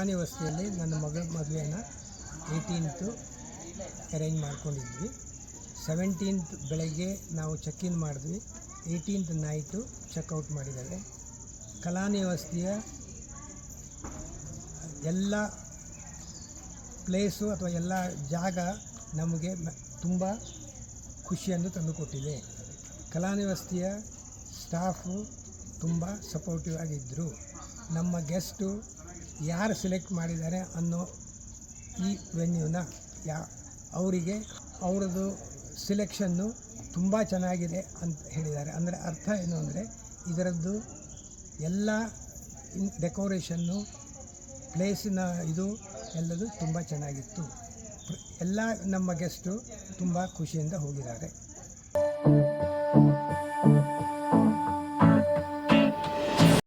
ಕಲಾನಿವಸತಿಯಲ್ಲಿ ನನ್ನ ಮಗಳ ಮದುವೆಯನ್ನು 18th ಅರೇಂಜ್ ಮಾಡ್ಕೊಂಡಿದ್ವಿ. 17th ಬೆಳಗ್ಗೆ ನಾವು ಚೆಕ್ ಇನ್ ಮಾಡಿದ್ವಿ. 18th ನೈಟು ಚೆಕ್ಔಟ್ ಮಾಡಿದ್ದಾರೆ. ಕಲಾನಿವಸತಿಯ ಎಲ್ಲ ಪ್ಲೇಸು ಅಥವಾ ಎಲ್ಲ ಜಾಗ ನಮಗೆ ತುಂಬ ಖುಷಿಯನ್ನು ತಂದುಕೊಟ್ಟಿದೆ. ಕಲಾನಿವಸತಿಯ ಸ್ಟಾಫು ತುಂಬ ಸಪೋರ್ಟಿವ್ ಆಗಿದ್ದರು. ನಮ್ಮ ಗೆಸ್ಟು ಯಾರು ಸೆಲೆಕ್ಟ್ ಮಾಡಿದ್ದಾರೆ ಅನ್ನೋ ಈ ವೆನ್ಯೂನ ಅವರಿಗೆ ಅವರದ್ದು ಸಿಲೆಕ್ಷನ್ನು ತುಂಬ ಚೆನ್ನಾಗಿದೆ ಅಂತ ಹೇಳಿದ್ದಾರೆ. ಅಂದರೆ ಅರ್ಥ ಏನು ಅಂದರೆ ಇದರದ್ದು ಎಲ್ಲ ಡೆಕೋರೇಷನ್ನು ಪ್ಲೇಸಿನ ಇದು ಎಲ್ಲದು ತುಂಬ ಚೆನ್ನಾಗಿತ್ತು. ಎಲ್ಲ ನಮ್ಮ ಗೆಸ್ಟು ತುಂಬ ಖುಷಿಯಿಂದ ಹೋಗಿದ್ದಾರೆ.